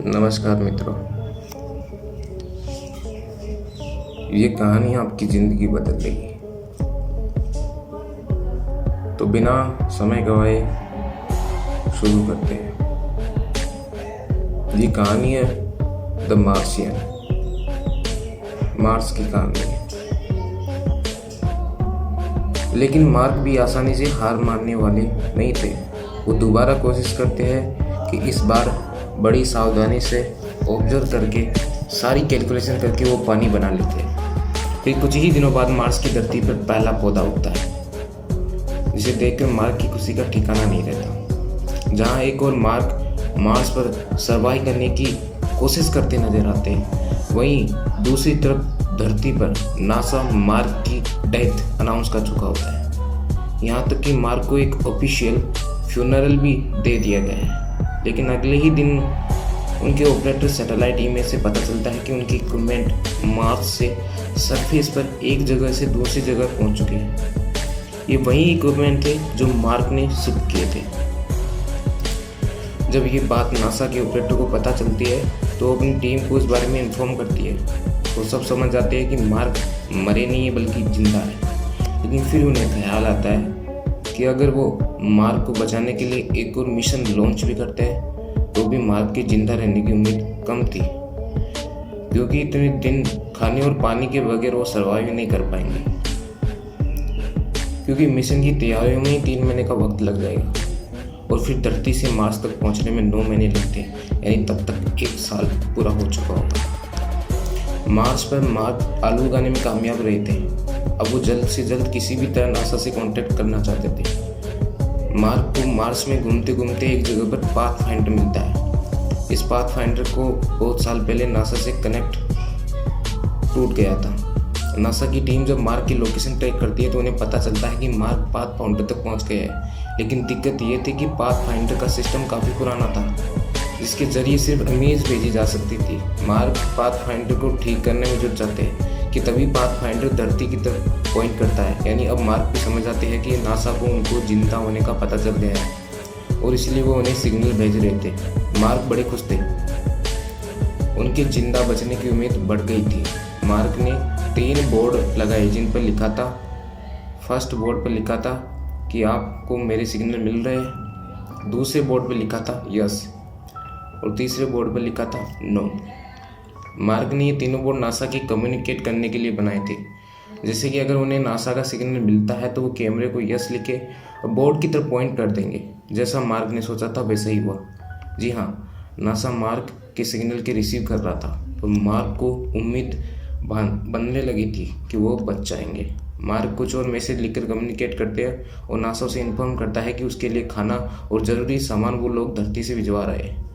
नमस्कार मित्रों। ये कहानी आपकी ज़िंदगी बदल देगी। तो बिना समय गवाए शुरू करते हैं। ये कहानी है द मार्शियन, मार्स की कहानी है। लेकिन मार्क भी आसानी से हार मानने वाले नहीं थे। वो दोबारा कोशिश करते हैं कि इस बार बड़ी सावधानी से ऑब्जर्व करके सारी कैलकुलेशन करके वो पानी बना लेते हैं। फिर कुछ ही दिनों बाद मार्स की धरती पर पहला पौधा उगता है, जिसे देखकर मार्क की खुशी का ठिकाना नहीं रहता। जहाँ एक और मार्क मार्स पर सर्वाइव करने की कोशिश करते नजर आते हैं, वहीं दूसरी तरफ धरती पर नासा मार्क की डेथ अनाउंस कर चुका होता है। यहाँ तक कि मार्क को एक ऑफिशियल फ्यूनरल भी दे दिया गया है। लेकिन अगले ही दिन उनके ऑपरेटर सैटेलाइट इमेज से पता चलता है कि उनकी इक्विपमेंट मार्स से सरफेस पर एक जगह से दूसरी जगह पहुंच चुके हैं। ये वही इक्विपमेंट थे जो मार्क ने शिफ्ट किए थे। जब ये बात नासा के ऑपरेटर को पता चलती है तो वो अपनी टीम को इस बारे में इन्फॉर्म करती है। वो सब समझ जाते हैं कि मार्क मरे नहीं है बल्कि जिंदा है। लेकिन फिर उन्हें ख्याल आता है कि अगर वो मार्क को बचाने के लिए एक और मिशन लॉन्च भी करते हैं तो भी मार्क के जिंदा रहने की उम्मीद कम थी, क्योंकि इतने दिन खाने और पानी के बगैर वो सर्वाइव नहीं कर पाएंगे। क्योंकि मिशन की तैयारियों में ही 3 महीने का वक्त लग जाएगा और फिर धरती से मार्स तक पहुंचने में 9 महीने लगते हैं, यानी तब तक 1 साल पूरा हो चुका होगा। मार्स पर मार्क आलू उगाने में कामयाब रहे थे। अब वो जल्द से जल्द किसी भी तरह नासा से कांटेक्ट करना चाहते थे। मार्क को मार्स में घूमते घूमते एक जगह पर पाथफाइंडर मिलता है। इस पाथफाइंडर को बहुत साल पहले नासा से कनेक्ट टूट गया था। नासा की टीम जब मार्क की लोकेशन ट्रैक करती है तो उन्हें पता चलता है कि मार्क पाथफाइंडर तक पहुंच गया है। लेकिन दिक्कत ये थी कि पाथफाइंडर का सिस्टम काफ़ी पुराना था, जिसके जरिए सिर्फ इमेज भेजी जा सकती थी। मार्क पाथफाइंडर को ठीक करने में जुट जाते हैं कि तभी पाथफाइंडर धरती की तरफ पॉइंट करता है। यानी अब मार्क भी समझ जाते हैं कि नासा को उनको जिंदा होने का पता चल गया है और इसलिए वो उन्हें सिग्नल भेज रहे थे। मार्क बड़े खुश थे, उनके जिंदा बचने की उम्मीद बढ़ गई थी। मार्क ने 3 बोर्ड लगाए जिन पर लिखा था, फर्स्ट बोर्ड पर लिखा था कि आपको मेरे सिग्नल मिल रहे हैं, दूसरे बोर्ड पर लिखा था यस और तीसरे बोर्ड पर लिखा था नो। मार्क ने ये तीनों बोर्ड नासा के कम्युनिकेट करने के लिए बनाए थे। जैसे कि अगर उन्हें नासा का सिग्नल मिलता है तो वो कैमरे को यस लिखे और बोर्ड की तरफ पॉइंट कर देंगे। जैसा मार्क ने सोचा था वैसा ही हुआ। जी हाँ, नासा मार्क के सिग्नल के रिसीव कर रहा था और मार्क को उम्मीद बनने लगी थी कि वो बच जाएंगे। मार्क कुछ और मैसेज लिखकर कम्युनिकेट करते हैं और नासा उसे इन्फॉर्म करता है कि उसके लिए खाना और ज़रूरी सामान वो लोग धरती से भिजवा रहे हैं।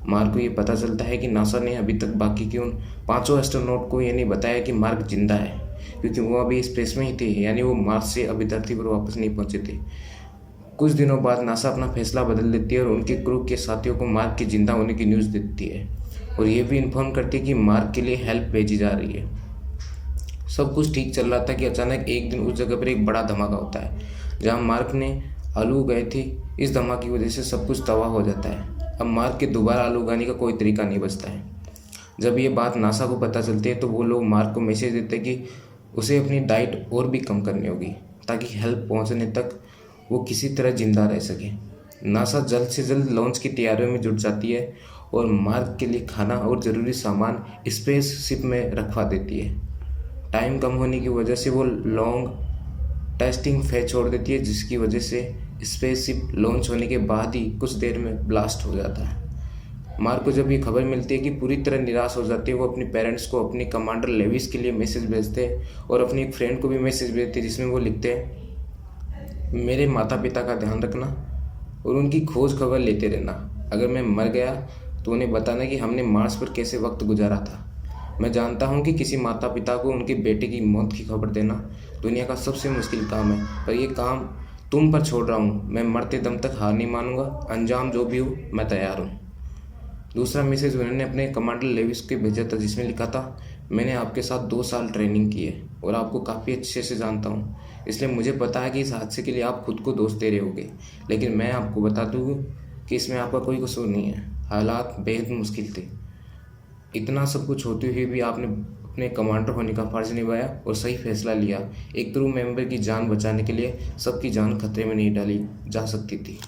मार्क को ये पता चलता है कि नासा ने अभी तक बाकी के उन 5 एस्ट्रोनॉट को ये नहीं बताया कि मार्क जिंदा है, क्योंकि वो अभी स्पेस में ही थे। यानी वो मार्स से अभी धरती पर वापस नहीं पहुंचे थे। कुछ दिनों बाद नासा अपना फैसला बदल देती है और उनके क्रू के साथियों को मार्क के जिंदा होने की न्यूज़ देती है और ये भी इन्फॉर्म करती है कि मार्क के लिए हेल्प भेजी जा रही है। सब कुछ ठीक चल रहा था कि अचानक एक दिन उस जगह पर एक बड़ा धमाका होता है जहाँ मार्क ने आलू उगाए थे। इस धमाके की वजह से सब कुछ तबाह हो जाता है। अब मार्क के दोबारा आलू उगाने का कोई तरीका नहीं बचता है। जब ये बात नासा को पता चलती है तो वो लोग मार्क को मैसेज देते हैं कि उसे अपनी डाइट और भी कम करनी होगी ताकि हेल्प पहुंचने तक वो किसी तरह जिंदा रह सके। नासा जल्द से जल्द लॉन्च की तैयारियों में जुट जाती है और मार्क के लिए खाना और ज़रूरी सामान स्पेस शिप में रखवा देती है। टाइम कम होने की वजह से वो लॉन्ग टेस्टिंग फेज छोड़ देती है, जिसकी वजह से स्पेसशिप लॉन्च होने के बाद ही कुछ देर में ब्लास्ट हो जाता है। मार्क को जब ये खबर मिलती है कि पूरी तरह निराश हो जाती है, वो अपने पेरेंट्स को अपने कमांडर लेविस के लिए मैसेज भेजते हैं और अपनी एक फ्रेंड को भी मैसेज भेजते हैं जिसमें वो लिखते हैं, मेरे माता पिता का ध्यान रखना और उनकी खोज खबर लेते रहना। अगर मैं मर गया तो उन्हें बताना कि हमने मार्स पर कैसे वक्त गुजारा था। मैं जानता हूँ कि किसी माता पिता को उनके बेटे की मौत की खबर देना दुनिया का सबसे मुश्किल काम है, पर यह काम तुम पर छोड़ रहा हूँ। मैं मरते दम तक हार नहीं मानूंगा, अंजाम जो भी हो मैं तैयार हूँ। दूसरा मैसेज उन्होंने अपने कमांडर लेविस के भेजा था जिसमें लिखा था, मैंने आपके साथ 2 साल ट्रेनिंग की है और आपको काफ़ी अच्छे से जानता हूँ, इसलिए मुझे पता है कि इस हादसे के लिए आप खुद को दोष दे रहे होगे, लेकिन मैं आपको बता दूँ कि इसमें आपका कोई कसूर नहीं है। हालात बेहद मुश्किल थे। इतना सब कुछ होते हुए भी आपने अपने कमांडर होने का फ़र्ज़ निभाया और सही फैसला लिया। एक क्रू मेंबर की जान बचाने के लिए सबकी जान खतरे में नहीं डाली जा सकती थी।